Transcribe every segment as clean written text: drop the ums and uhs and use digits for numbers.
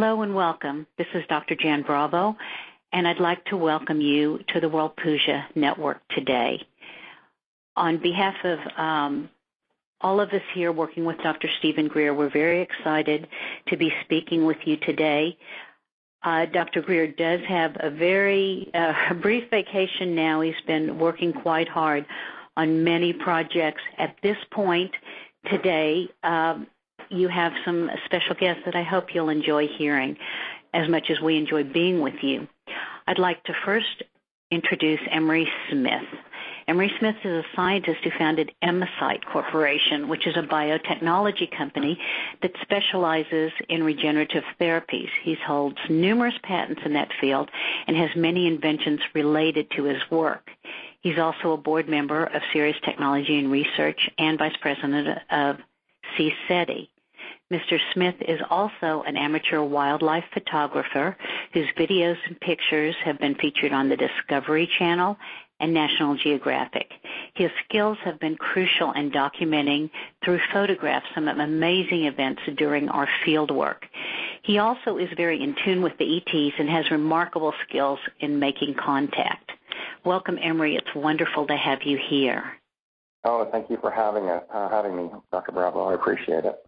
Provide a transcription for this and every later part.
Hello and welcome. This is Dr. Jan Bravo, and I'd like to welcome you to the World Puja Network today. On behalf of all of us here working with Dr. Stephen Greer, we're very excited to be speaking with you today. Dr. Greer does have a very brief vacation now. He's been working quite hard on many projects. At this point today, you have some special guests that I hope you'll enjoy hearing as much as we enjoy being with you. I'd like to first introduce Emery Smith. Emery Smith is a scientist who founded Emery Corporation, which is a biotechnology company that specializes in regenerative therapies. He holds numerous patents in that field and has many inventions related to his work. He's also a board member of Sirius Technology and Research and vice president of CSETI. Mr. Smith is also an amateur wildlife photographer whose videos and pictures have been featured on the Discovery Channel and National Geographic. His skills have been crucial in documenting through photographs some amazing events during our field work. He also is very in tune with the ETs and has remarkable skills in making contact. Welcome, Emery. It's wonderful to have you here. Oh, thank you for having me, Dr. Bravo. I appreciate it.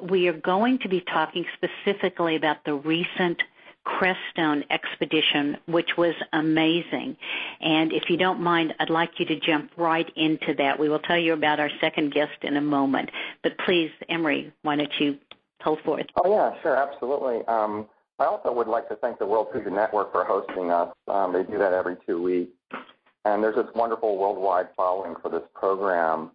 We are going to be talking specifically about the recent Crestone Expedition, which was amazing. And if you don't mind, I'd like you to jump right into that. We will tell you about our second guest in a moment. But please, Emery, why don't you hold forth? Oh, yeah, sure, absolutely. I also would like to thank the World Puja Network for hosting us. They do that every 2 weeks. And there's this wonderful worldwide following for this program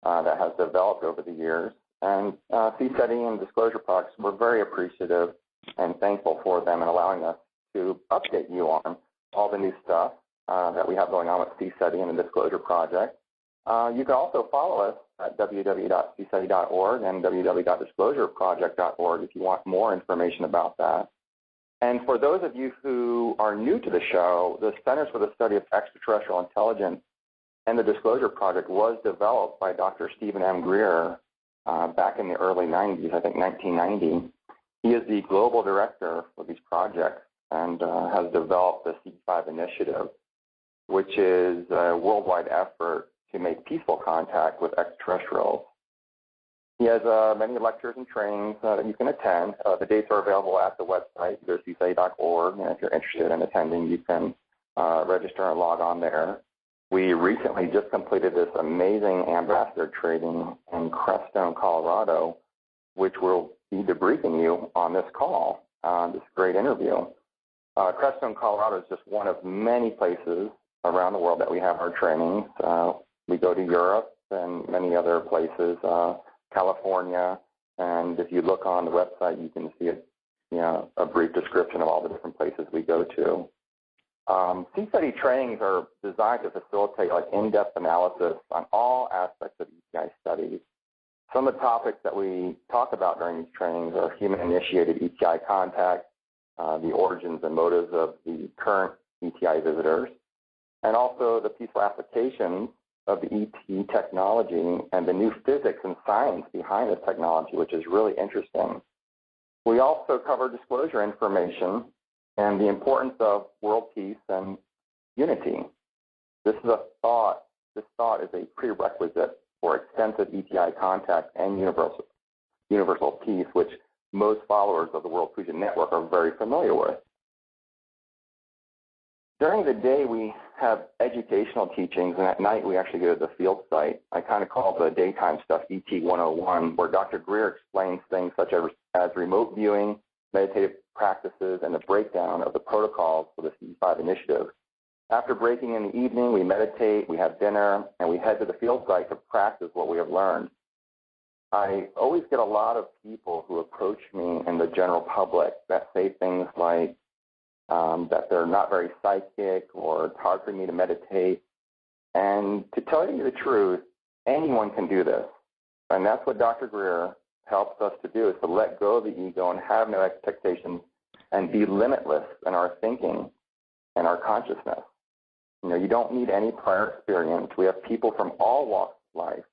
that has developed over the years. And CSETI and Disclosure Projects, we're very appreciative and thankful for them and allowing us to update you on all the new stuff that we have going on with CSETI and the Disclosure Project. You can also follow us at www.cseti.org and www.disclosureproject.org if you want more information about that. And for those of you who are new to the show, the Centers for the Study of Extraterrestrial Intelligence and the Disclosure Project was developed by Dr. Stephen M. Greer back in the early 90s, I think 1990. He is the global director for these projects and has developed the C5 initiative, which is a worldwide effort to make peaceful contact with extraterrestrials. He has many lectures and trainings that you can attend. The dates are available at the website, go to cseti.org, and if you're interested in attending, you can register and log on there. We recently just completed this amazing ambassador training in Crestone, Colorado, which will be debriefing you on this call, this great interview. Crestone, Colorado is just one of many places around the world that we have our trainings. We go to Europe and many other places, California, and if you look on the website, you can see a brief description of all the different places we go to. CSETI trainings are designed to facilitate in-depth analysis on all aspects of ETI studies. Some of the topics that we talk about during these trainings are human-initiated ETI contact, the origins and motives of the current ETI visitors, and also the peaceful applications of the ET technology and the new physics and science behind this technology, which is really interesting. We also cover disclosure information and the importance of world peace and unity. This thought is a prerequisite for extensive ETI contact and universal peace, which most followers of the World Puja Network are very familiar with. During the day, we have educational teachings, and at night we actually go to the field site. I kind of call the daytime stuff ET 101, where Dr. Greer explains things such as remote viewing, meditative practices, and the breakdown of the protocols for the C5 initiative. After breaking in the evening, we meditate, we have dinner, and we head to the field site to practice what we have learned. I always get a lot of people who approach me in the general public that say things like that they're not very psychic or it's hard for me to meditate. And to tell you the truth, anyone can do this. And that's what Dr. Greer helps us to do, is to let go of the ego and have no expectations and be limitless in our thinking and our consciousness. You don't need any prior experience. We have people from all walks of life,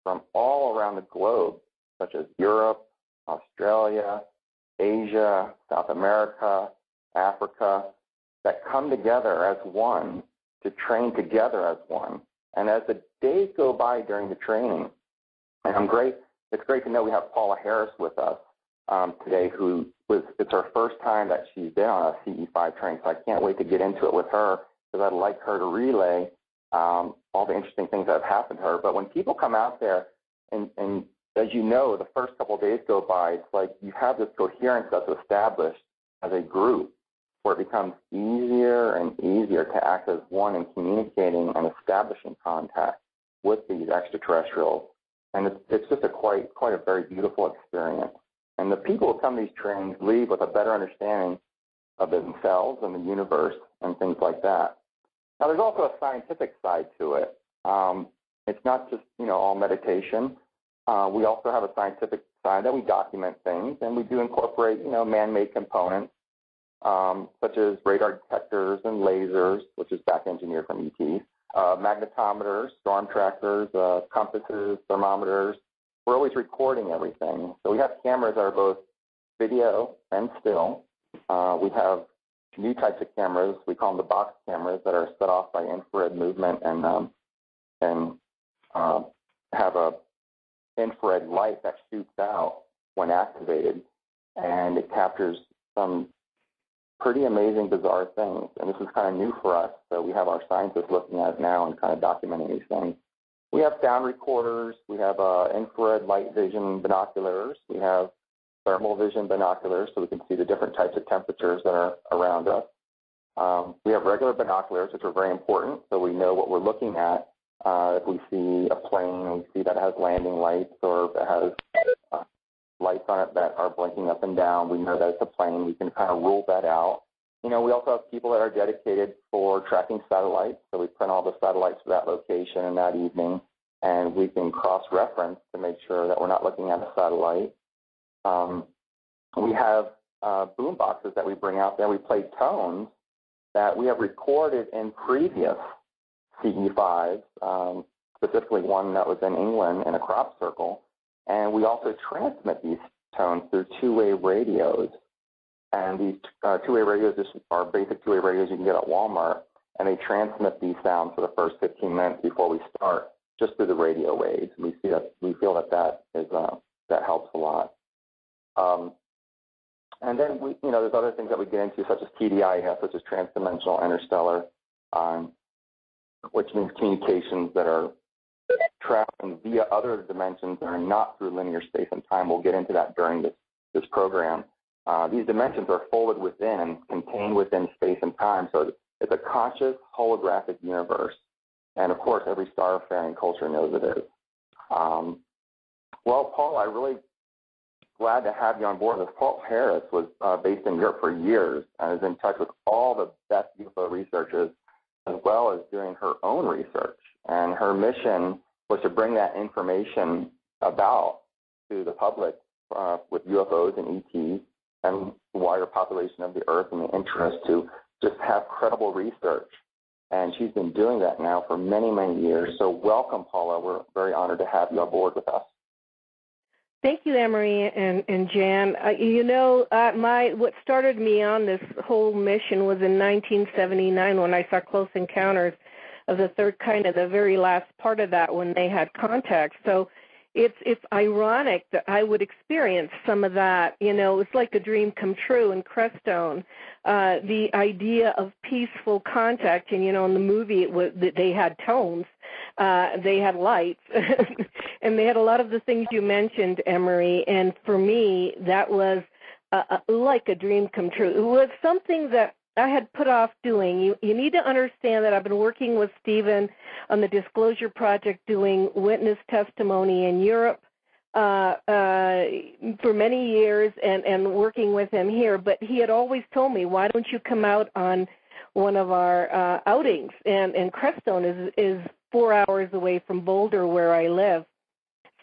from all around the globe, such as Europe, Australia, Asia, South America, Africa, that come together as one to train together as one. And as the days go by during the training, and it's great to know we have Paula Harris with us today, it's her first time that she's been on a CE5 training, so I can't wait to get into it with her because I'd like her to relay all the interesting things that have happened to her. But when people come out there, and as you know, the first couple of days go by, it's like you have this coherence that's established as a group where it becomes easier and easier to act as one in communicating and establishing contact with these extraterrestrials. And it's just quite a very beautiful experience. And the people who come to these trainings leave with a better understanding of themselves and the universe and things like that. Now, there's also a scientific side to it. It's not just, all meditation. We also have a scientific side that we document things, and we do incorporate, man-made components, such as radar detectors and lasers, which is back engineered from ETs, magnetometers, storm trackers, compasses, thermometers. We're always recording everything. So we have cameras that are both video and still. We have new types of cameras. We call them the box cameras that are set off by infrared movement and have a infrared light that shoots out when activated, and it captures some pretty amazing, bizarre things. And this is kind of new for us, so we have our scientists looking at it now and kind of documenting these things. We have sound recorders. We have infrared light vision binoculars. We have thermal vision binoculars, so we can see the different types of temperatures that are around us. We have regular binoculars, which are very important, so we know what we're looking at. If we see a plane, we see that it has landing lights, or if it has lights on it that are blinking up and down, we know that it's a plane. We can kind of rule that out. We also have people that are dedicated for tracking satellites, so we print all the satellites for that location and that evening, and we can cross-reference to make sure that we're not looking at a satellite. We have boom boxes that we bring out there. We play tones that we have recorded in previous CE5s, specifically one that was in England in a crop circle. And we also transmit these tones through two-way radios. And these two-way radios are basic two-way radios you can get at Walmart, and they transmit these sounds for the first 15 minutes before we start, just through the radio waves. We feel that helps a lot. And then there's other things that we get into, such as TDIS, which is transdimensional interstellar, which means communications that are traveling via other dimensions that are not through linear space and time. We'll get into that during this program. These dimensions are folded within and contained within space and time, so it's a conscious holographic universe. And of course, every starfaring culture knows it is. Well, Paul, I'm really glad to have you on board. Paula Harris was based in Europe for years and is in touch with all the best UFO researchers, as well as doing her own research. And her mission was to bring that information about to the public with UFOs and ETs and the wider population of the Earth, and the interest to just have credible research. And she's been doing that now for many, many years. So welcome, Paula. We're very honored to have you on board with us. Thank you, Emery and Jan. What started me on this whole mission was in 1979 when I saw Close Encounters of the Third Kind, of the very last part of that when they had contact. So it's ironic that I would experience some of that. It's like a dream come true in Crestone. The idea of peaceful contact, and in the movie they had tones, they had lights, and they had a lot of the things you mentioned, Emery. And for me, that was like a dream come true. It was something that I had put off doing. You need to understand that I've been working with Stephen on the Disclosure Project doing witness testimony in Europe for many years and working with him here. But he had always told me, why don't you come out on one of our outings? And Crestone is 4 hours away from Boulder, where I live.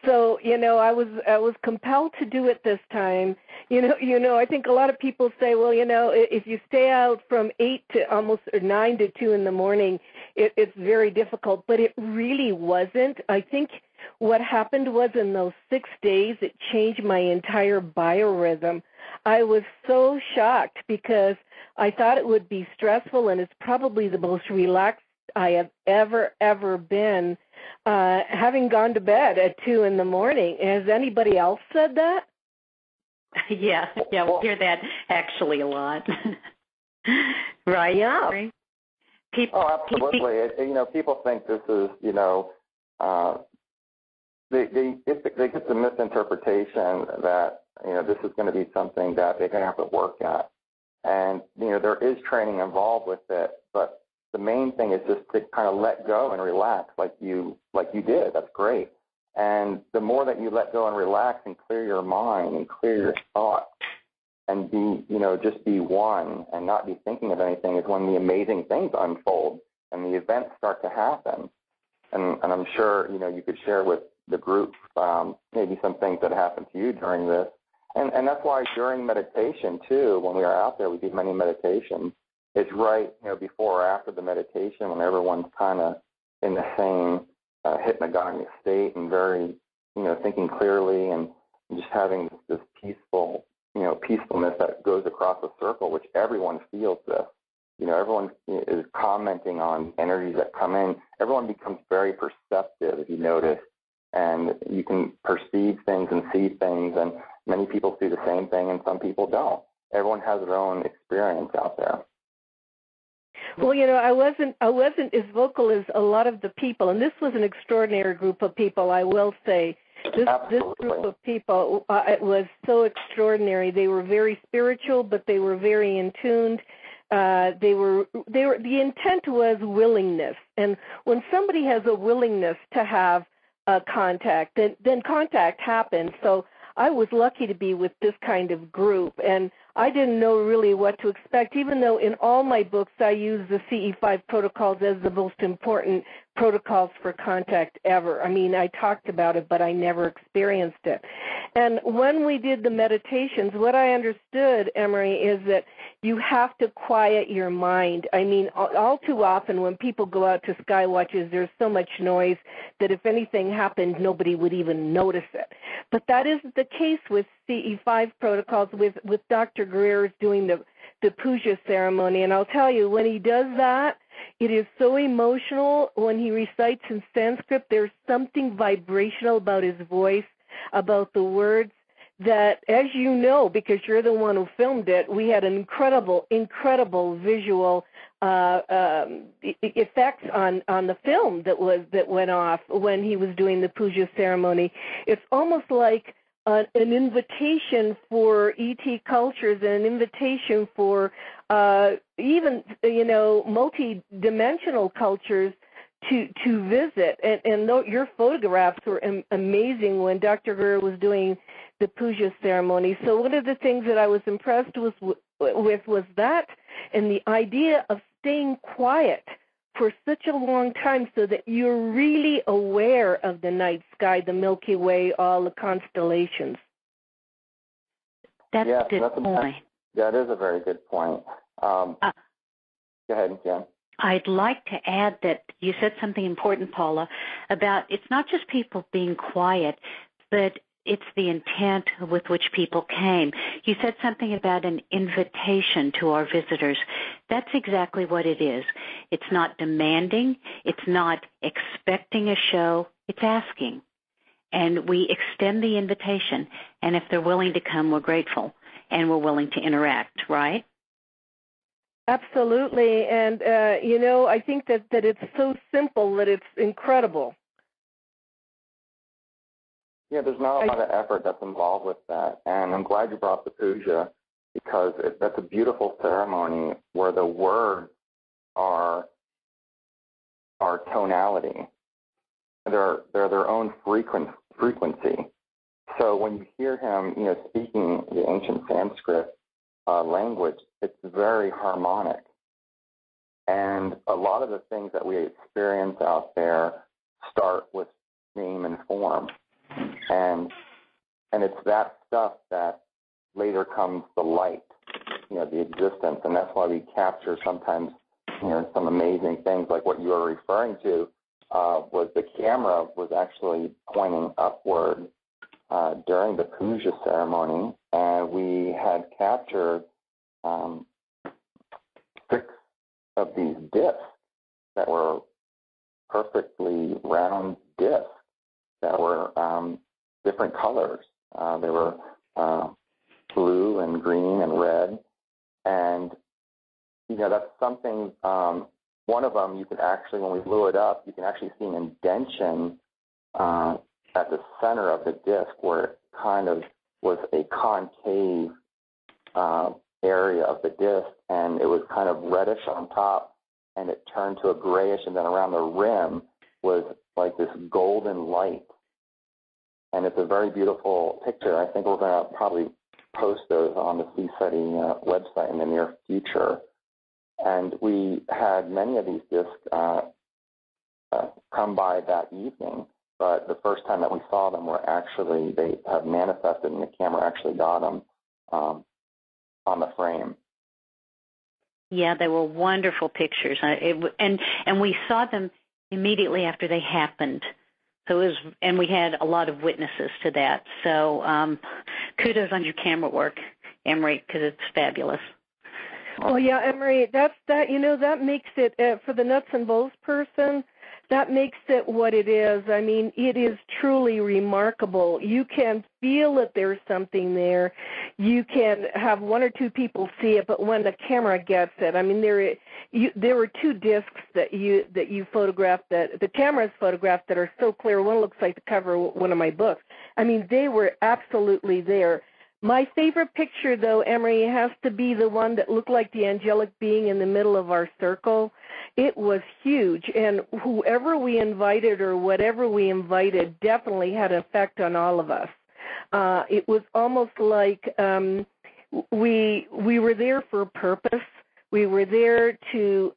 So, I was compelled to do it this time. I think a lot of people say, well, if you stay out from 8 to almost 9 to 2 in the morning, it's very difficult. But it really wasn't. I think what happened was in those 6 days, it changed my entire biorhythm. I was so shocked because I thought it would be stressful, and it's probably the most relaxed I have ever been, having gone to bed at 2 in the morning. Has anybody else said that? Yeah, we hear that actually a lot. Right? Yeah. Absolutely. People think this is, they get the misinterpretation that, this is going to be something that they're going to have to work at. And, there is training involved with it, but the main thing is just to kind of let go and relax like you did. That's great. And the more that you let go and relax and clear your mind and clear your thoughts and be, just be one and not be thinking of anything is when the amazing things unfold and the events start to happen. And I'm sure, you could share with the group maybe some things that happened to you during this. And that's why during meditation, too, when we are out there, we do many meditations. It's right, before or after the meditation when everyone's kind of in the same hypnagogic state and very, thinking clearly and just having this peacefulness that goes across a circle, which everyone feels this. Everyone is commenting on energies that come in. Everyone becomes very perceptive, if you notice, and you can perceive things and see things, and many people see the same thing and some people don't. Everyone has their own experience out there. Well, I wasn't as vocal as a lot of the people, and this was an extraordinary group of people, I will say. This group of people, it was so extraordinary. They were very spiritual, but they were very in tuned. The intent was willingness, and when somebody has a willingness to have contact, then contact happens. So I was lucky to be with this kind of group, and I didn't know really what to expect, even though in all my books I use the CE5 protocols as the most important protocols for contact ever. I mean, I talked about it, but I never experienced it. And when we did the meditations, what I understood, Emery, is that you have to quiet your mind. I mean, all too often when people go out to sky watches, there's so much noise that if anything happened, nobody would even notice it. But that isn't the case with CE5 protocols, with Dr. Greer's doing the puja ceremony. And I'll tell you, when he does that, it is so emotional. When he recites in Sanskrit, there's something vibrational about his voice, about the words, that, as you know, because you're the one who filmed it, we had incredible visual effects on the film that went off when he was doing the puja ceremony. It's almost like an invitation for ET cultures and an invitation for even, multi-dimensional cultures to visit. And your photographs were amazing when Dr. Greer was doing the puja ceremony. So one of the things that I was impressed with was that, and the idea of staying quiet for such a long time so that you're really aware of the night sky, the Milky Way, all the constellations. That's a good point. That is a very good point. Go ahead, Jen. I'd like to add that you said something important, Paula, about it's not just people being quiet, but it's the intent with which people came. You said something about an invitation to our visitors. That's exactly what it is. It's not demanding. It's not expecting a show. It's asking. And we extend the invitation. And if they're willing to come, we're grateful. And we're willing to interact, right? Absolutely. And, I think that it's so simple that it's incredible. Yeah, there's not a lot of effort that's involved with that. And I'm glad you brought the puja because that's a beautiful ceremony where the words are tonality. They're their own frequency. So when you hear him, speaking the ancient Sanskrit language, it's very harmonic. And a lot of the things that we experience out there start with name and form. And it's that stuff that later comes the light, the existence. And that's why we capture sometimes, some amazing things like what you were referring to, was the camera was actually pointing upward during the puja ceremony. and we had captured 6 of these discs that were perfectly round discs that were different colors. They were blue and green and red, and that's something. One of them, you could actually, when we blew it up, you can actually see an indentation at the center of the disc where it kind of was a concave area of the disc, and it was kind of reddish on top, and it turned to a grayish, and then around the rim was like this golden light. And it's a very beautiful picture. I think we're going to probably post those on the CSETI website in the near future. And we had many of these discs come by that evening, but the first time that we saw them were actually, they have manifested, and the camera actually got them on the frame. Yeah, they were wonderful pictures, and we saw them immediately after they happened. So it was, and we had a lot of witnesses to that. So kudos on your camera work, Emery, because it's fabulous. Oh yeah, Emery, that makes it for the nuts and bolts person. That makes it what it is. I mean, it is truly remarkable. You can feel that there's something there. You can have 1 or 2 people see it, but when the camera gets it, I mean, there were 2 discs that you photographed, that the cameras photographed, that are so clear. One looks like the cover of one of my books. I mean, they were absolutely there. My favorite picture, though, Emery, has to be the one that looked like the angelic being in the middle of our circle. It was huge, and whoever we invited or whatever we invited definitely had an effect on all of us. It was almost like we were there for a purpose. We were there to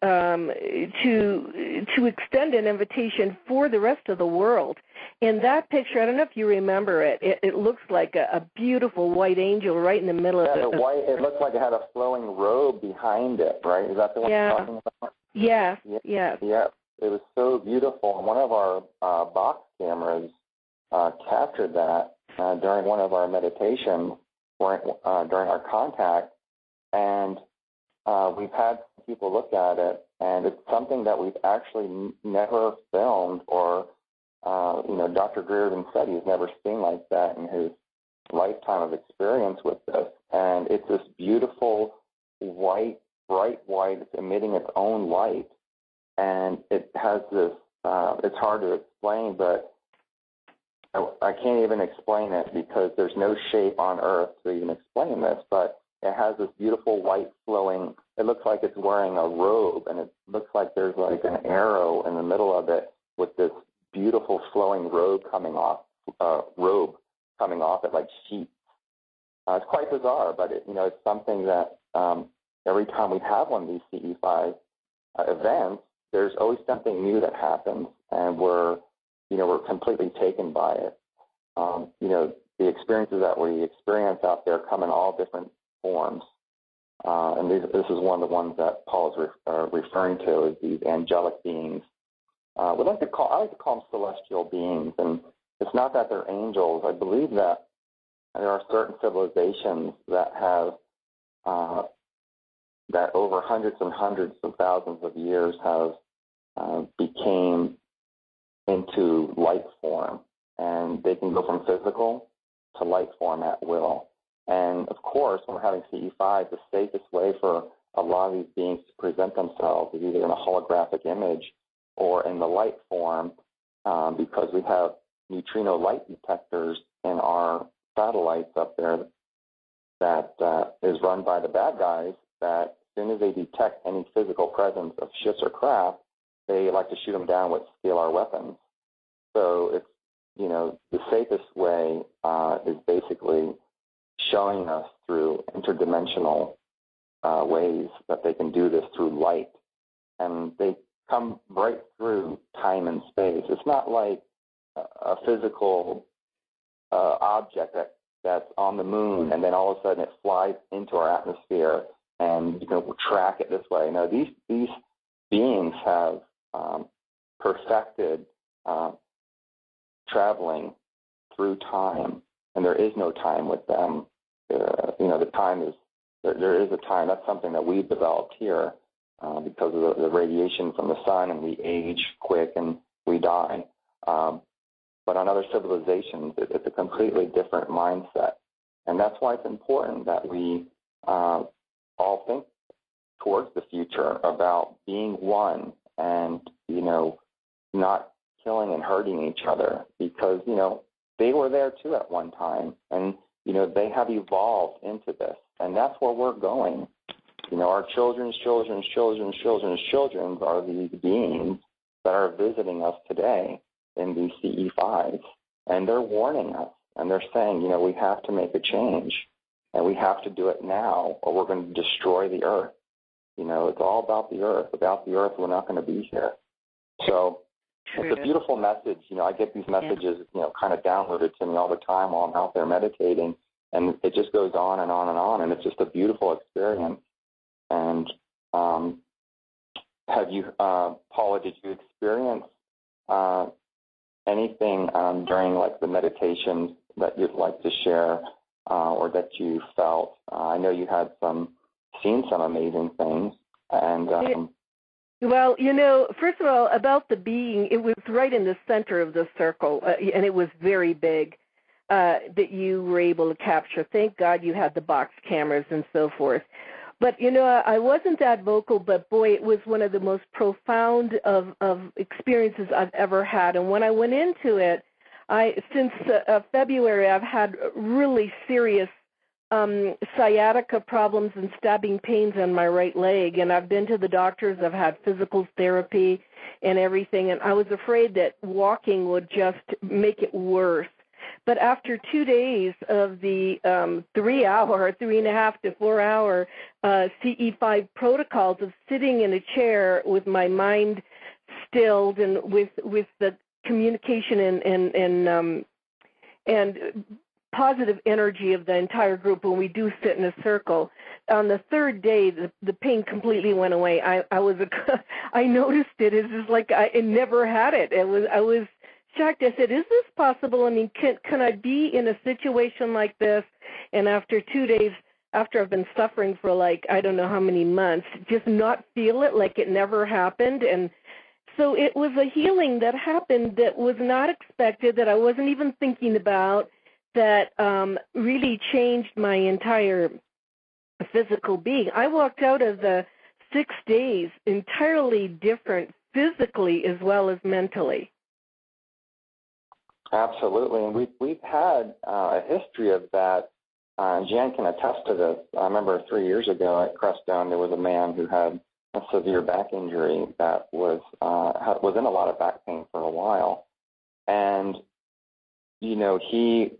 extend an invitation for the rest of the world. In that picture, I don't know if you remember it. It looks like a beautiful white angel right in the middle of it. It looked like it had a flowing robe behind it, right? Is that the one you're talking about? Yes. Yeah. It was so beautiful. One of our box cameras captured that during one of our meditations, during our contact, and we've had people look at it, and it's something that we've actually never filmed, or Dr. Greerden said he's never seen like that in his lifetime of experience with this. And it's this beautiful white, bright white. It's emitting its own light, and it has this. It's hard to explain, but I can't even explain it because there's no shape on Earth to even explain this. But it has this beautiful white flowing. It looks like it's wearing a robe, and it looks like there's like an arrow in the middle of it with this beautiful flowing robe coming off it like sheets. It's quite bizarre, but it's something that every time we have one of these CE5 events, there's always something new that happens, and we're completely taken by it. The experiences that we experience out there come in all different forms, and this is one of the ones that Paul is referring to, is these angelic beings. I like to call them celestial beings, and it's not that they're angels. I believe that there are certain civilizations that have that over hundreds and hundreds of thousands of years have became into light form, and they can go from physical to light form at will. And of course, when we're having CE5, the safest way for a lot of these beings to present themselves is either in a holographic image or in the light form, because we have neutrino light detectors in our satellites up there that is run by the bad guys, that as soon as they detect any physical presence of ships or craft, they like to shoot them down with scalar weapons. So it's, the safest way is basically showing us through interdimensional ways that they can do this through light. And they come right through time and space. It's not like a physical object that's on the moon and then all of a sudden it flies into our atmosphere and you can track it this way. No, these beings have perfected traveling through time, and there is no time with them. the time is, there is a time. That's something that we've developed here because of the radiation from the sun, and we age quick and we die. But on other civilizations, it's a completely different mindset. And that's why it's important that we all think towards the future about being one and, not killing and hurting each other, because, they were there too at one time, and, they have evolved into this, and that's where we're going. Our children's children's children's children's children are these beings that are visiting us today in these CE5s, and they're warning us, and they're saying, we have to make a change, and we have to do it now, or we're going to destroy the earth. It's all about the earth. Without the earth, we're not going to be here. So it's a beautiful message. I get these messages, kind of downloaded to me all the time while I'm out there meditating, and it just goes on and on and on, and it's just a beautiful experience. And have you, Paula, did you experience anything during the meditations that you'd like to share or that you felt? I know you had seen some amazing things. And well, first of all, about the being, it was right in the center of the circle, and it was very big that you were able to capture. Thank God you had the box cameras and so forth. But, I wasn't that vocal, but boy, it was one of the most profound of experiences I've ever had. And when I went into it, since February, I've had really serious sciatica problems and stabbing pains on my right leg. And I've been to the doctors. I've had physical therapy and everything. And I was afraid that walking would just make it worse. But after 2 days of the 3.5 to 4 hour CE5 protocols of sitting in a chair with my mind stilled and with the communication and positive energy of the entire group when we do sit in a circle, on the third day the pain completely went away. I noticed it. It's just like I never had it. I was shocked. I said, is this possible? I mean, can I be in a situation like this? And after 2 days, after I've been suffering for I don't know how many months, just not feel it like it never happened. And so it was a healing that happened that was not expected, that I wasn't even thinking about, that really changed my entire physical being. I walked out of the 6 days entirely different physically as well as mentally. Absolutely, and we've had a history of that. Jan can attest to this. I remember 3 years ago at Crestone, there was a man who had a severe back injury that was in a lot of back pain for a while, and he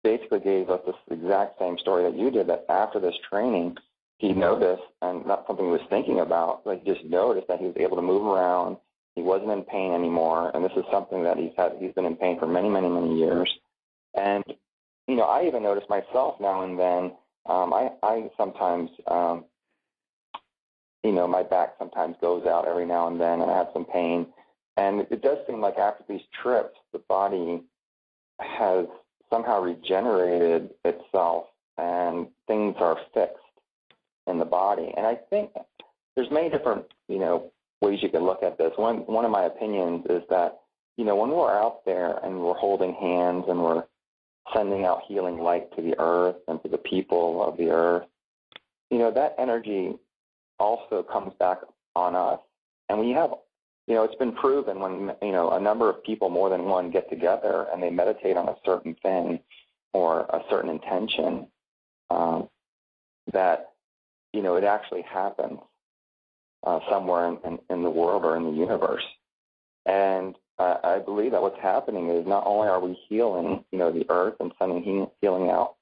basically gave us this exact same story that you did. That after this training, he noticed, and not something he was thinking about, but he just noticed that he was able to move around. He wasn't in pain anymore, and this is something that he's been in pain for many, many, many years. And, I even notice myself now and then, I sometimes, my back sometimes goes out every now and then, and I have some pain. And it does seem like after these trips, the body has somehow regenerated itself, and things are fixed in the body. And I think there's many different, ways you can look at this. One of my opinions is that, when we're out there and we're holding hands and we're sending out healing light to the earth and to the people of the earth, that energy also comes back on us. And when you have, it's been proven when, a number of people, more than one, get together and they meditate on a certain thing or a certain intention, that, it actually happens. Somewhere in the world or in the universe. And I believe that what's happening is not only are we healing, the earth and sending healing out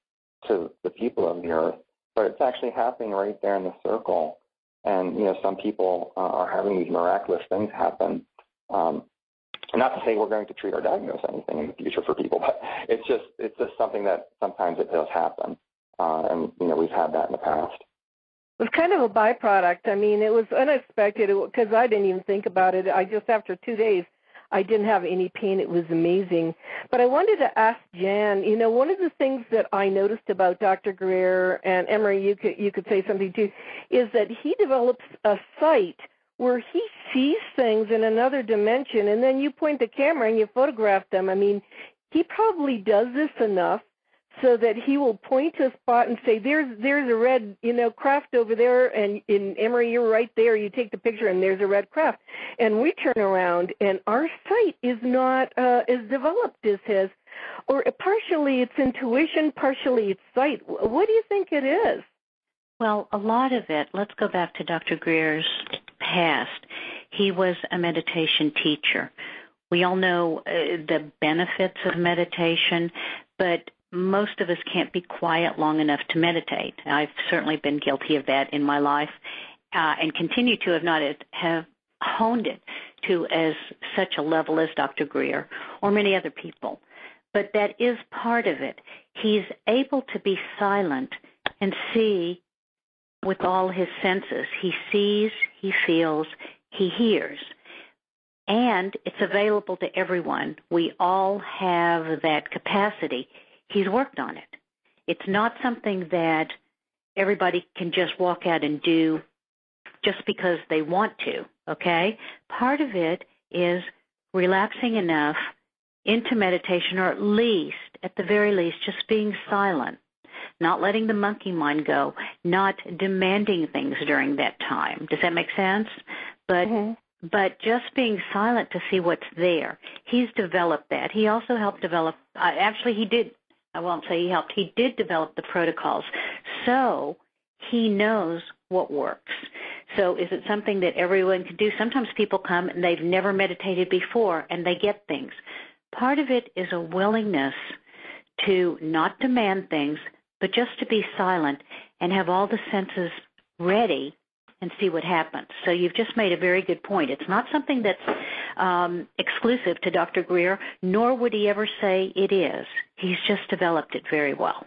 to the people of the earth, but it's actually happening right there in the circle. And, some people are having these miraculous things happen. Not to say we're going to treat or diagnose anything in the future for people, but it's just something that sometimes it does happen. And, we've had that in the past. It was kind of a byproduct. I mean, it was unexpected because I didn't even think about it. After 2 days, I didn't have any pain. It was amazing. But I wanted to ask Jan, one of the things that I noticed about Dr. Greer, and Emery, you could say something too, is that he develops a sight where he sees things in another dimension, and then you point the camera and you photograph them. I mean, he probably does this enough so that he will point to a spot and say, there's a red, craft over there, and in Emery, you're right there. You take the picture, and there's a red craft. And we turn around, and our sight is not as developed as his. Or partially it's intuition, partially it's sight. What do you think it is? Well, a lot of it, let's go back to Dr. Greer's past. He was a meditation teacher. We all know the benefits of meditation, but most of us can't be quiet long enough to meditate. I've certainly been guilty of that in my life, and continue to have honed it to as such a level as Dr. Greer or many other people. But that is part of it. He's able to be silent and see with all his senses. He sees, he feels, he hears. And it's available to everyone. We all have that capacity. He's worked on it. It's not something that everybody can just walk out and do just because they want to, okay? Part of it is relaxing enough into meditation, or at the very least, just being silent, not letting the monkey mind go, not demanding things during that time. Does that make sense? But just being silent to see what's there. He's developed that. He also helped develop, he did, I won't say he helped, he did develop the protocols. So he knows what works. So is it something that everyone can do? Sometimes people come and they've never meditated before and they get things. Part of it is a willingness to not demand things, but just to be silent and have all the senses ready and see what happens. So you've just made a very good point. It's not something that's exclusive to Dr. Greer, nor would he ever say it is. He's just developed it very well.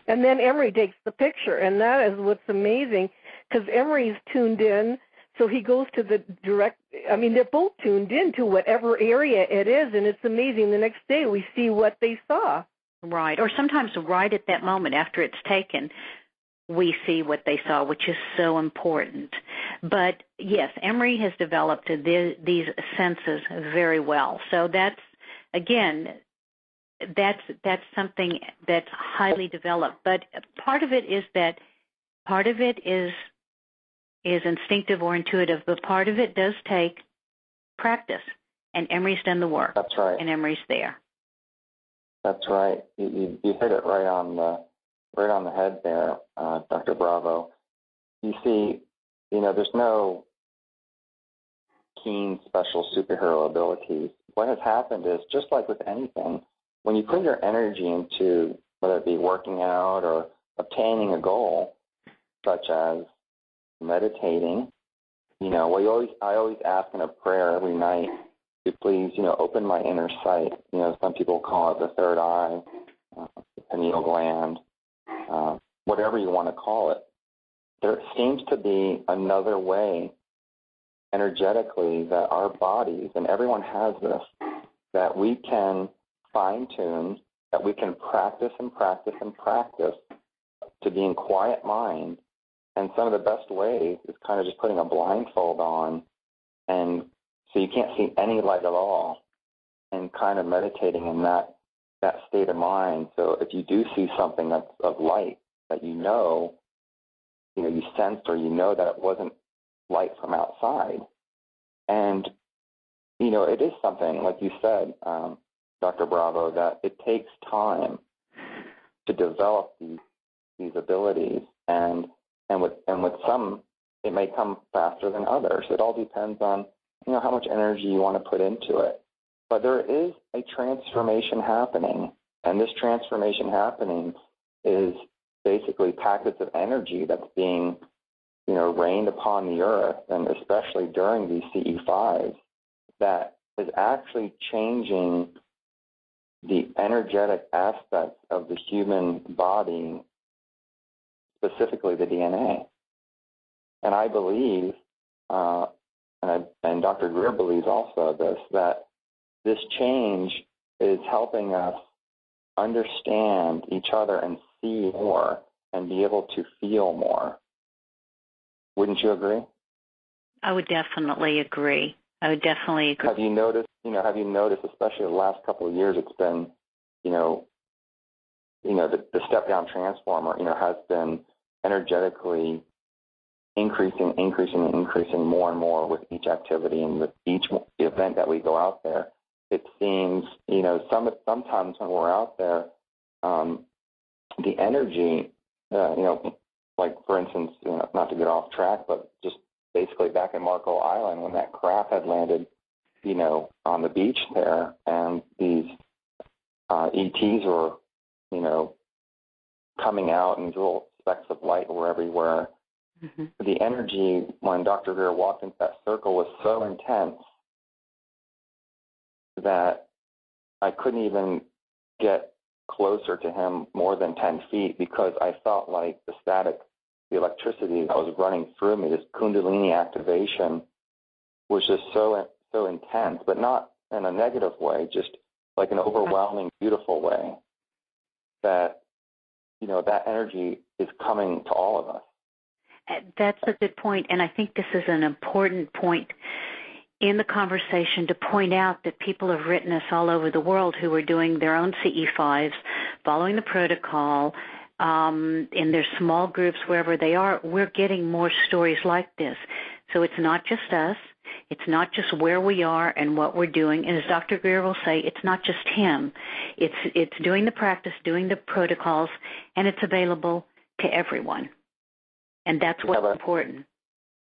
And then Emery takes the picture, and that is what's amazing, because Emery's tuned in, so he goes to the direct, they're both tuned in to whatever area it is, and it's amazing. The next day we see what they saw. Right, or sometimes right at that moment after it's taken, we see what they saw, which is so important. But yes, Emery has developed these senses very well. So that's something that's highly developed. But part of it is instinctive or intuitive, but part of it does take practice. And Emery's done the work. That's right. And Emery's there. That's right. You hit it right on the head there, Dr. Bravo. You see, there's no keen special superhero abilities. What has happened is, just like with anything, when you put your energy into, whether it be working out or obtaining a goal, such as meditating, I always ask in a prayer every night to please, open my inner sight. Some people call it the third eye, the pineal gland, whatever you want to call it. There seems to be another way energetically that our bodies, and everyone has this, that we can fine-tune, that we can practice and practice and practice to be in quiet mind. And some of the best ways is kind of just putting a blindfold on, and so you can't see any light at all, and kind of meditating in that state of mind. So if you do see something that's of light that you sense, or that it wasn't light from outside. And, it is something, like you said, Dr. Bravo, that it takes time to develop these abilities. And with some, it may come faster than others. It all depends on, how much energy you want to put into it. But there is a transformation happening, and this transformation happening is basically packets of energy that's being, rained upon the earth, and especially during these CE5s, that is actually changing the energetic aspects of the human body, specifically the DNA. And I believe, and Dr. Greer believes also this, that this change is helping us understand each other and see more and be able to feel more. Wouldn't you agree? I would definitely agree. Have you noticed, especially the last couple of years, it's been, the step-down transformer, has been energetically increasing more and more with each activity and with each event that we go out there. It seems, sometimes when we're out there, the energy, like for instance, not to get off track, but just basically back in Marco Island when that craft had landed, on the beach there, and these ETs were, coming out, and these little specks of light were everywhere. Mm-hmm. The energy when Dr. Greer walked into that circle was so intense that I couldn't even get closer to him more than 10 feet because I felt like the static, the electricity that was running through me, this Kundalini activation, was just so intense, but not in a negative way, just like an overwhelming, beautiful way that, that energy is coming to all of us. That's a good point, and I think this is an important point in the conversation to point out that people have written us all over the world who are doing their own CE5s, following the protocol, in their small groups, wherever they are. We're getting more stories like this. So it's not just us. It's not just where we are and what we're doing. And as Dr. Greer will say, it's not just him. It's doing the practice, doing the protocols, and it's available to everyone. And that's what's important.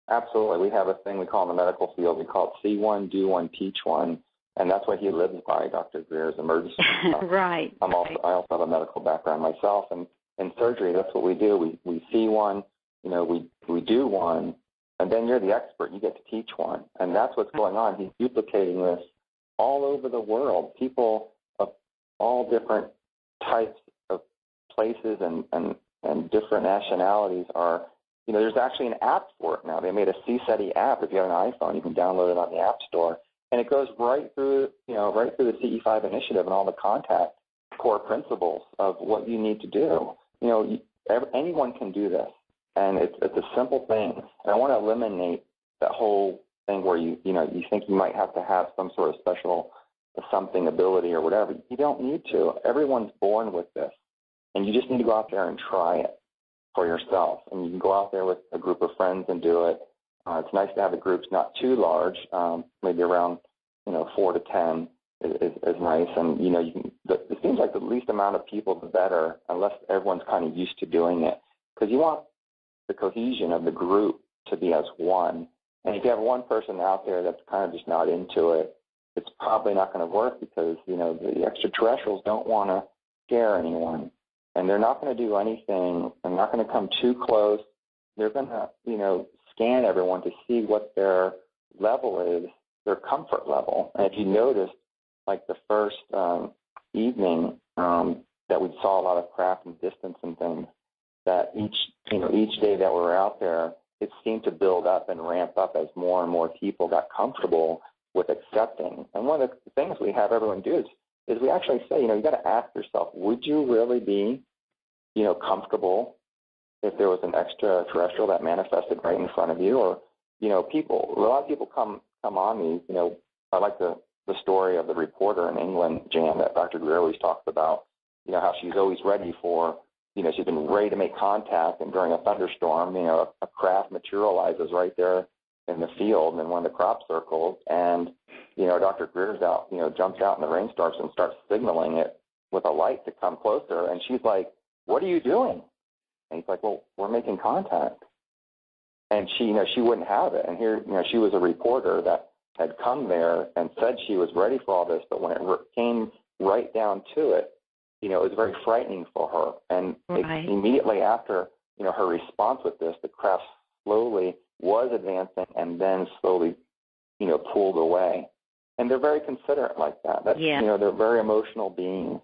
Absolutely. We have a thing we call in the medical field, we call it see one, do one, teach one. And that's what he lives by, Dr. Greer's emergency. Right. I also have a medical background myself. And in surgery, that's what we do. We see one, we do one, and then you're the expert. You get to teach one. And that's what's going on. He's duplicating this all over the world. People of all different types of places and different nationalities are, there's actually an app for it now. They made a CSETI app. If you have an iPhone, you can download it on the App Store. And it goes right through the CE5 initiative and all the contact core principles of what you need to do. Anyone can do this. And it's a simple thing. And I want to eliminate that whole thing where you think you might have to have some sort of special something ability or whatever. You don't need to. Everyone's born with this. And you just need to go out there and try it for yourself. And you can go out there with a group of friends and do it. It's nice to have the groups not too large, maybe around 4 to 10 is nice. And it seems like the least amount of people, the better, unless everyone's kind of used to doing it, because you want the cohesion of the group to be as one. And if you have one person out there that's kind of just not into it, it's probably not going to work because the extraterrestrials don't want to scare anyone. And they're not going to do anything. They're not going to come too close. They're going to, scan everyone to see what their level is, their comfort level. And if you noticed, like the first evening that we saw a lot of craft and distance and things, that each day that we were out there, it seemed to build up and ramp up as more and more people got comfortable with accepting. And one of the things we have everyone do is we actually say, you got to ask yourself, would you really be, comfortable if there was an extraterrestrial that manifested right in front of you? Or, a lot of people come on me, I like the story of the reporter in England, Jan, that Dr. Greer always talks about, how she's always ready for, she's been ready to make contact, and during a thunderstorm, a craft materializes right there in the field in one of the crop circles, and, Dr. Greer's out, jumps out in the rainstorms and starts signaling it with a light to come closer, and she's like, what are you doing? And he's like, well, we're making contact. And she wouldn't have it. And here, she was a reporter that had come there and said she was ready for all this, but when it came right down to it, it was very frightening for her. And immediately after, her response with this, the craft slowly was advancing and then slowly, pulled away. And they're very considerate like that. They're very emotional beings,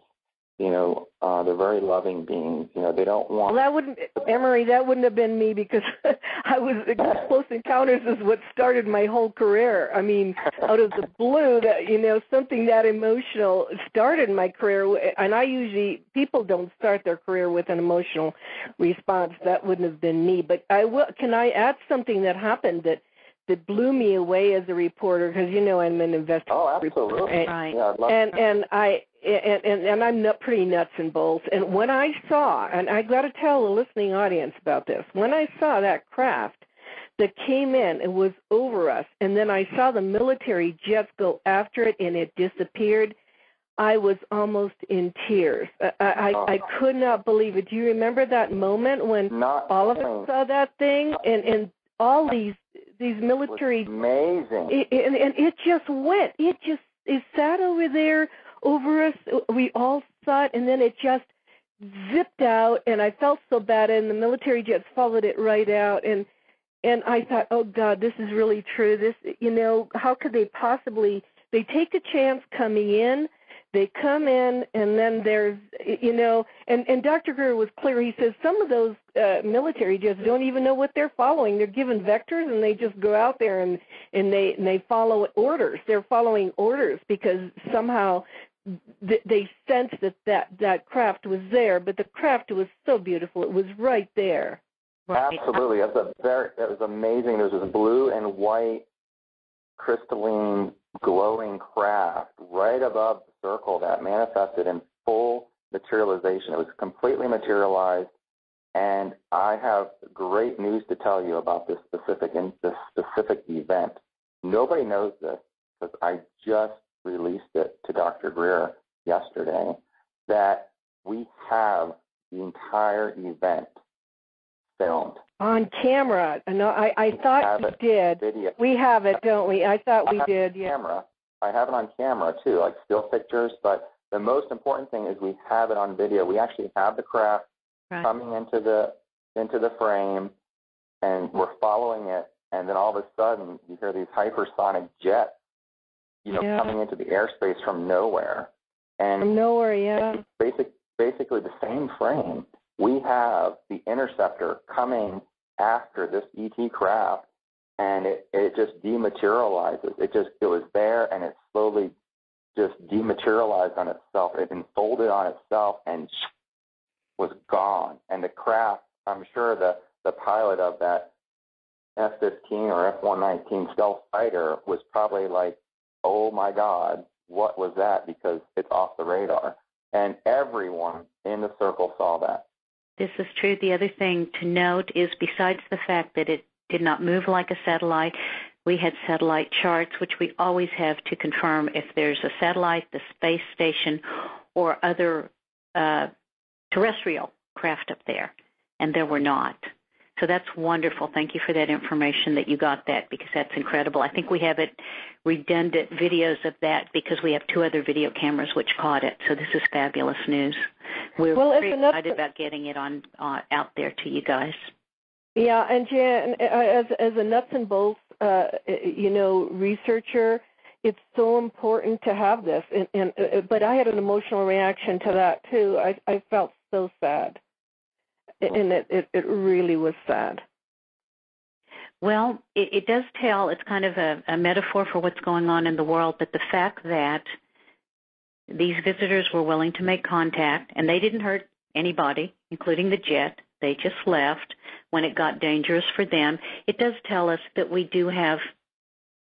They're very loving beings. They don't want... Well, Emery, that wouldn't have been me because Close Encounters is what started my whole career. I mean, out of the blue, something that emotional started my career. And people don't start their career with an emotional response. That wouldn't have been me. But can I add something that happened that blew me away as a reporter? Because I'm an investigator. Oh, absolutely. Right. Yeah, I'd love and I'm pretty nuts and bolts. And when I saw, and I got to tell the listening audience about this, when I saw that craft that came in and was over us, and then I saw the military jets go after it and it disappeared, I was almost in tears. I could not believe it. Do you remember that moment when all of us saw that thing and all these military... Amazing. And it just went. It sat over there over us. We all saw it, and then it just zipped out, and I felt so bad, and the military jets followed it right out, and I thought, oh, God, this is really true. This, how could they possibly... They take a chance coming in. They come in, and then there's, and Dr. Greer was clear. He says some of those military jets don't even know what they're following. They're given vectors, and they just go out there and they follow orders. They're following orders because somehow they sensed that craft was there, but the craft was so beautiful. It was right there. Right. Absolutely. That was amazing. There was this blue and white crystalline glowing craft right above the circle that manifested in full materialization. It was completely materialized, and I have great news to tell you about this specific event. Nobody knows this because I just released it to Dr. Greer yesterday, that we have the entire event filmed. On camera. No, I thought we did. Video. We have it, don't we? I thought we did. Yeah. Camera. I have it on camera too, like still pictures. But the most important thing is we have it on video. We actually have the craft coming into the frame, and we're following it. And then all of a sudden, you hear these hypersonic jets, coming into the airspace from nowhere. And from nowhere, yeah. Basically the same frame. We have the interceptor coming after this ET craft, and it just dematerializes. It was there, and it slowly just dematerialized on itself. It enfolded on itself and was gone. And the craft, I'm sure the pilot of that F-15 or F-119 stealth fighter was probably like, oh my God, what was that? Because it's off the radar. And everyone in the circle saw that. This is true. The other thing to note is, besides the fact that it did not move like a satellite, we had satellite charts, which we always have to confirm if there's a satellite, the space station, or other terrestrial craft up there, and there were not. So that's wonderful. Thank you for that information that you got that, because that's incredible. I think we have redundant videos of that because we have 2 other video cameras which caught it. So this is fabulous news. We're very excited about getting it on out there to you guys. Yeah, and Jan, as a nuts and bolts, researcher, it's so important to have this. But I had an emotional reaction to that too. I felt so sad. And it really was sad. Well, it does tell, it's kind of a metaphor for what's going on in the world, but the fact that these visitors were willing to make contact, and they didn't hurt anybody, including the jet. They just left when it got dangerous for them. It does tell us that we do have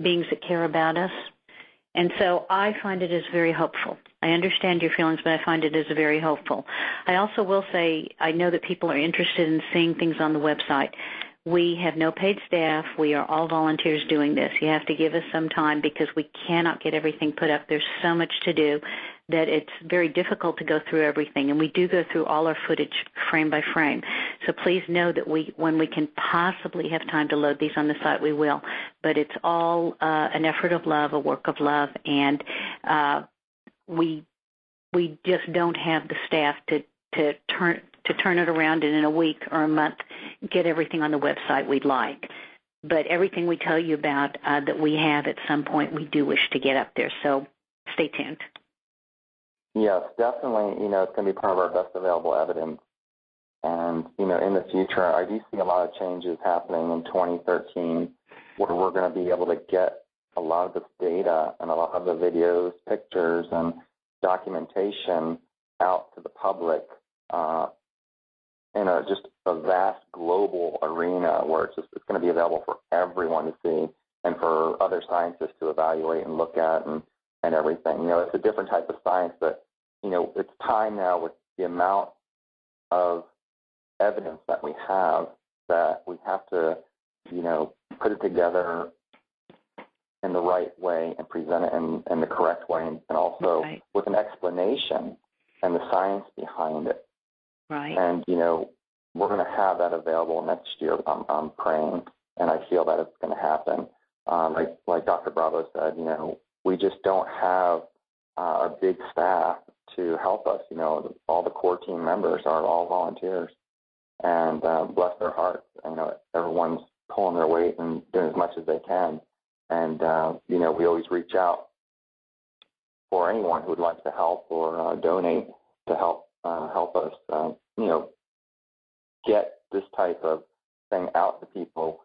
beings that care about us. And so I find it as very hopeful. I understand your feelings, but I find it as very hopeful. I also will say I know that people are interested in seeing things on the website. We have no paid staff. We are all volunteers doing this. You have to give us some time because we cannot get everything put up. There's so much to do that it's very difficult to go through everything, and we do go through all our footage frame by frame. So please know that when we can possibly have time to load these on the site, we will. But it's all an effort of love, a work of love, and we just don't have the staff to turn it around and in a week or a month get everything on the website we'd like. But everything we tell you about that we have at some point, we do wish to get up there. So stay tuned. Yes, definitely. It's going to be part of our best available evidence. And, in the future, I do see a lot of changes happening in 2013 where we're going to be able to get a lot of this data and a lot of the videos, pictures, and documentation out to the public in just a vast global arena where it's going to be available for everyone to see and for other scientists to evaluate and look at and everything. It's a different type of science, but, it's time now with the amount of evidence that we have to, put it together in the right way and present it in the correct way and also with an explanation and the science behind it. Right. And, we're going to have that available next year. I'm praying, and I feel that it's going to happen. Like Dr. Bravo said, we just don't have a big staff to help us. All the core team members are all volunteers, and bless their hearts. Everyone's pulling their weight and doing as much as they can. And, we always reach out for anyone who would like to help or donate to help us, get this type of thing out to people.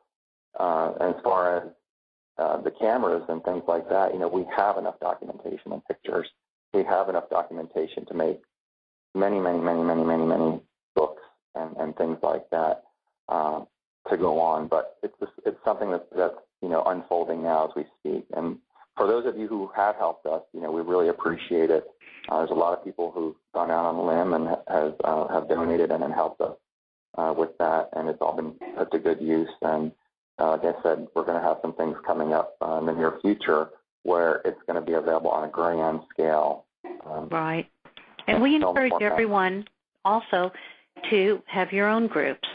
As far as the cameras and things like that, we have enough documentation and pictures. We have enough documentation to make many, many, many, many, many, many books and things like that to go on. But it's something that's unfolding now as we speak. And for those of you who have helped us, we really appreciate it. There's a lot of people who've gone out on a limb and have donated and helped us with that, and it's all been put to good use. And like I said, we're going to have some things coming up in the near future where it's going to be available on a grand scale. Right. And we encourage everyone also to have your own groups.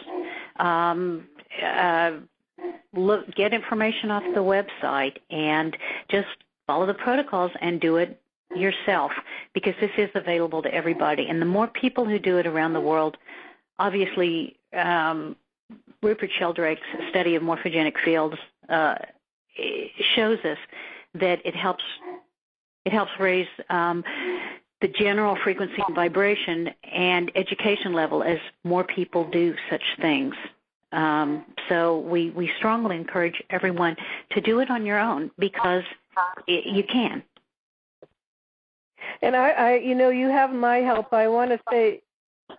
Get information off the website and just follow the protocols and do it yourself, because this is available to everybody. And the more people who do it around the world, obviously, Rupert Sheldrake's study of morphogenic fields shows us that it helps raise the general frequency and vibration and education level as more people do such things. So we strongly encourage everyone to do it on your own, because you can. And I you have my help. I want to say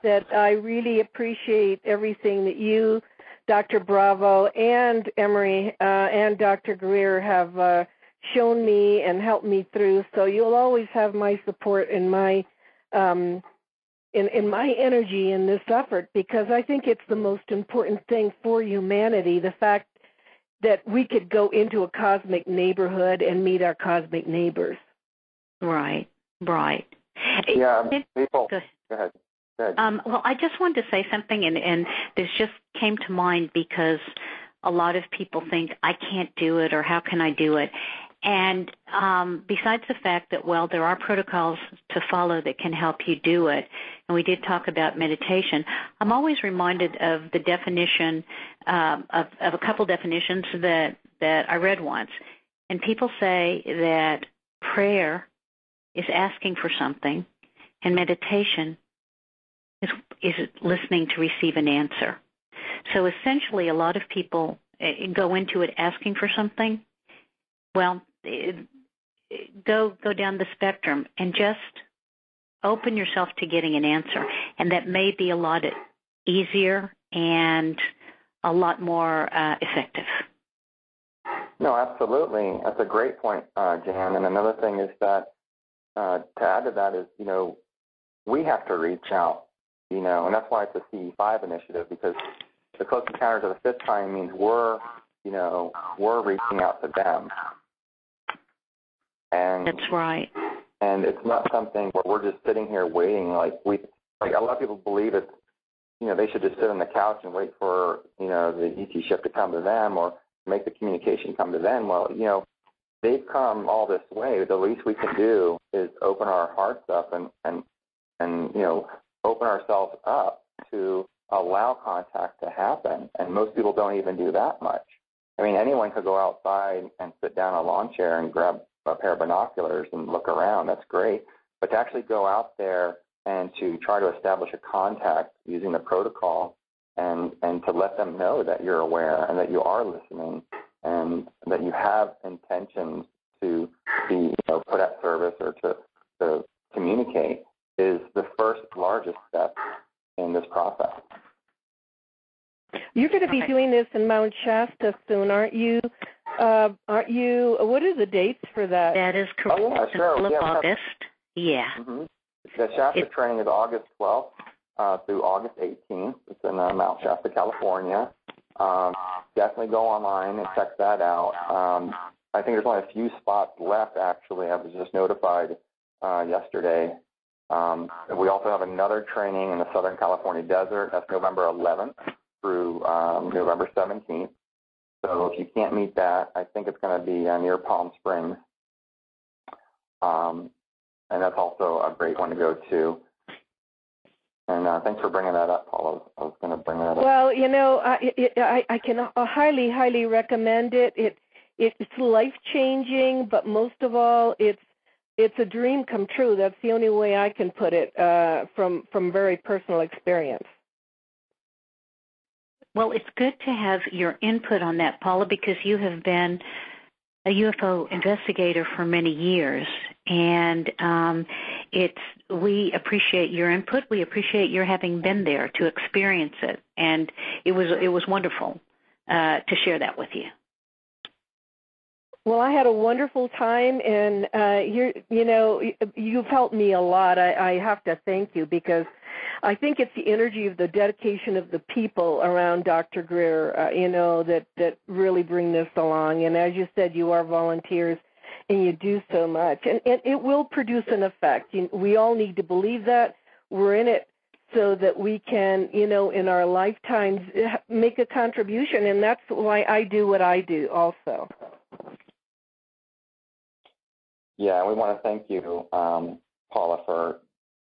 that I really appreciate everything that you, Dr. Bravo, and Emery, and Dr. Greer have shown me and helped me through. So you'll always have my support and my in my energy in this effort, because I think it's the most important thing for humanity, the fact that we could go into a cosmic neighborhood and meet our cosmic neighbors. Right. Yeah, people. Go ahead. Well, I just wanted to say something, and this just came to mind because a lot of people think, I can't do it, or how can I do it? And besides the fact that, well, there are protocols to follow that can help you do it, and we did talk about meditation, I'm always reminded of the definition, of a couple definitions that I read once. And people say that prayer is asking for something, and meditation is listening to receive an answer. So essentially, a lot of people go into it asking for something. Well, go down the spectrum and just open yourself to getting an answer, and that may be a lot easier and a lot more effective. No, absolutely. That's a great point, Jan. And another thing is that to add to that is, we have to reach out, and that's why it's a CE5 initiative, because the Close Encounters of the Fifth Kind means we're reaching out to them. And that's right. And it's not something where we're just sitting here waiting. Like a lot of people believe it's, they should just sit on the couch and wait for, the ET ship to come to them or make the communication come to them. Well, they've come all this way. The least we can do is open our hearts up and open ourselves up to allow contact to happen. And most people don't even do that much. I mean, anyone could go outside and sit down in a lawn chair and grab a pair of binoculars and look around. That's great. but to actually go out there and to try to establish a contact using the protocol and to let them know that you're aware and that you are listening and that you have intentions to be put at service or to communicate is the first largest step in this process. You're going to be doing this in Mount Shasta soon, aren't you? What are the dates for that? That is correct. Oh, yeah, sure. Middle of August. Yeah. Mm-hmm. The Shasta training is August 12th through August 18th. It's in Mount Shasta, California. Definitely go online and check that out. I think there's only a few spots left, actually. I was just notified yesterday. We also have another training in the Southern California desert. That's November 11th through November 17th. So if you can't meet that, I think it's going to be near Palm Springs. And that's also a great one to go to. And thanks for bringing that up, Paula. I was going to bring that up. Well, I can highly, highly recommend it. It's life-changing, but most of all, it's a dream come true. That's the only way I can put it from very personal experience. Well, it's good to have your input on that, Paula, because you have been a UFO investigator for many years, and we appreciate your input. We appreciate your having been there to experience it, and it was wonderful to share that with you. Well, I had a wonderful time, and you've helped me a lot. I have to thank you because I think it's the energy of the dedication of the people around Dr. Greer, that really bring this along. And as you said, you are volunteers, and you do so much. And it will produce an effect. We all need to believe that. We're in it so that we can, in our lifetimes, make a contribution. And that's why I do what I do also. Yeah, we want to thank you, Paula, for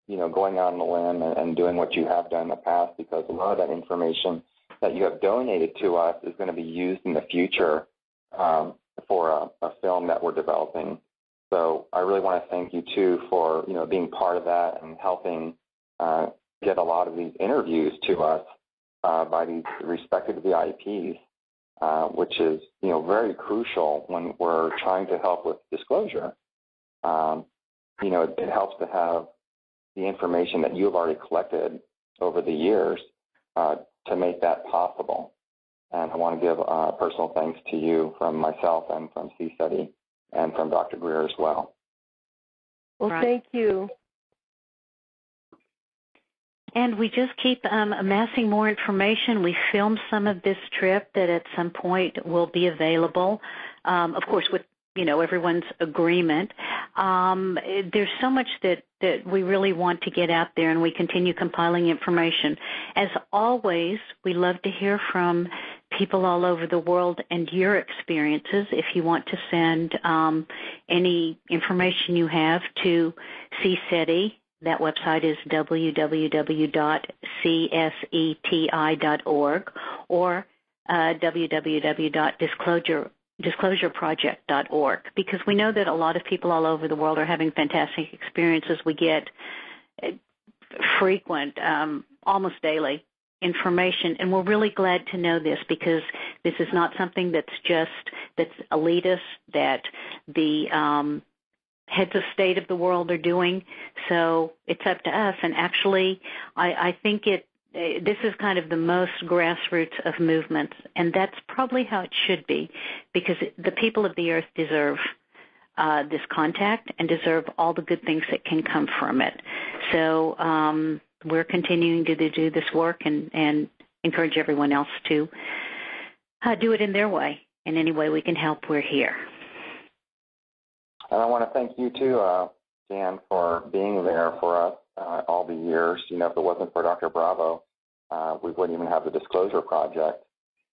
going out on a limb and doing what you have done in the past, because a lot of that information that you have donated to us is going to be used in the future for a film that we're developing. So I really want to thank you, too, for being part of that and helping get a lot of these interviews to us by these respected VIPs, which is very crucial when we're trying to help with disclosure. It helps to have the information that you have already collected over the years to make that possible. And I want to give personal thanks to you from myself and from CSETI and from Dr. Greer as well. Well, thank you. And we just keep amassing more information. We filmed some of this trip that at some point will be available, of course, with everyone's agreement. There's so much that we really want to get out there, and we continue compiling information. As always, we love to hear from people all over the world and your experiences. If you want to send any information you have to CSETI, that website is www.cseti.org or www.disclosureproject.org, because we know that a lot of people all over the world are having fantastic experiences. We get frequent, almost daily information, and we're really glad to know this, because this is not something that's elitist, that the heads of state of the world are doing. So it's up to us, and actually I think this is kind of the most grassroots of movements, and that's probably how it should be, because the people of the earth deserve this contact and deserve all the good things that can come from it. So we're continuing to do this work and encourage everyone else to do it in their way. In any way we can help, we're here. And I want to thank you, too, Jan, for being there for us all the years. If it wasn't for Dr. Bravo, we wouldn't even have the Disclosure Project.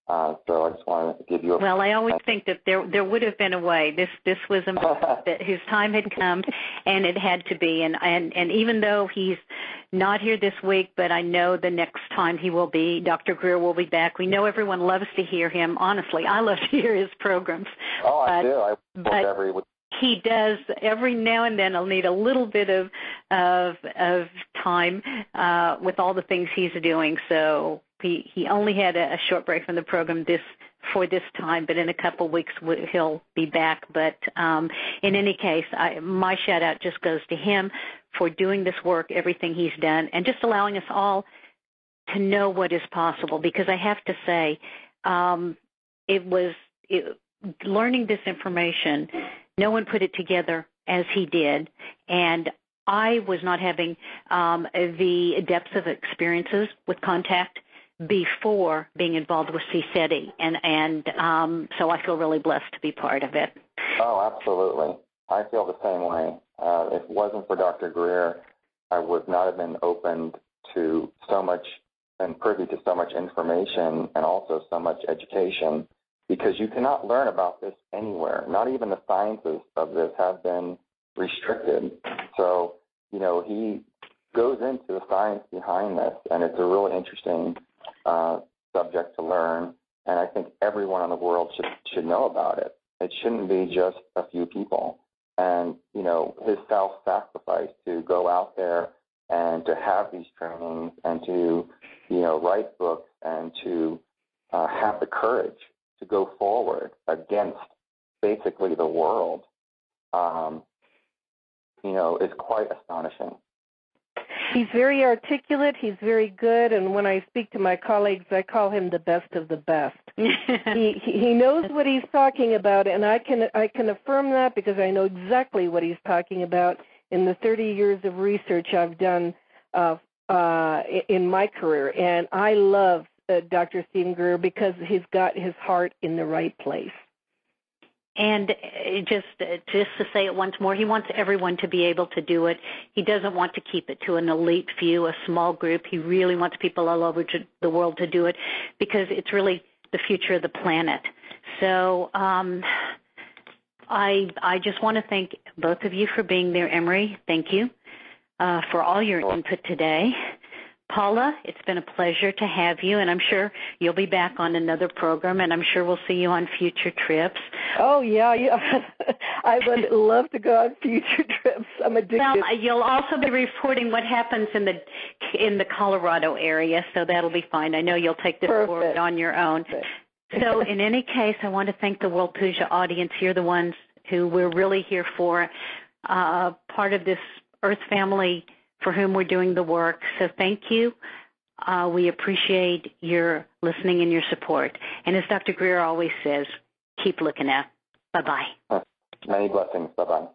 So I just wanted to give you a... Well, I always think that there would have been a way. This was a that his time had come, and it had to be. And even though he's not here this week, but I know the next time he will be, Dr. Greer will be back. We know everyone loves to hear him. Honestly, I love to hear his programs. Oh, I do. I watch every week. he does every now and then. I'll need a little bit of time with all the things he's doing. So he only had a short break from the program for this time, but in a couple of weeks he'll be back. But in any case, my shout out just goes to him for doing this work, everything he's done, and just allowing us all to know what is possible. Because I have to say, learning this information, no one put it together as he did, and I was not having the depth of experiences with contact before being involved with CSETI, and so I feel really blessed to be part of it. Oh, absolutely. I feel the same way. If it wasn't for Dr. Greer, I would not have been opened to so much and privy to so much information and also so much education, because you cannot learn about this anywhere. Not even the sciences of this have been restricted. So, he goes into the science behind this, and it's a really interesting subject to learn, and I think everyone in the world should know about it. It shouldn't be just a few people. And, his self-sacrifice to go out there and to have these trainings and to, write books and to have the courage to go forward against basically the world, is quite astonishing. He's very articulate. He's very good. And when I speak to my colleagues, I call him the best of the best. He knows what he's talking about, and I can affirm that because I know exactly what he's talking about in the 30 years of research I've done in my career. And I love Dr. Stephen Greer because he's got his heart in the right place. And just to say it once more, he wants everyone to be able to do it. He doesn't want to keep it to an elite few, a small group. He really wants people all over the world to do it because it's really the future of the planet. So I just want to thank both of you for being there. Emery, thank you for all your input today. Paula, it's been a pleasure to have you, and I'm sure you'll be back on another program, and I'm sure we'll see you on future trips. Oh, yeah. I would love to go on future trips. I'm addicted. Well, you'll also be reporting what happens in the Colorado area, so that'll be fine. I know you'll take this forward on your own. Perfect. So in any case, I want to thank the World Puja audience. You're the ones who we're really here for, part of this Earth family for whom we're doing the work. So thank you. We appreciate your listening and your support. And as Dr. Greer always says, keep looking up. Bye-bye. Many blessings. Bye-bye.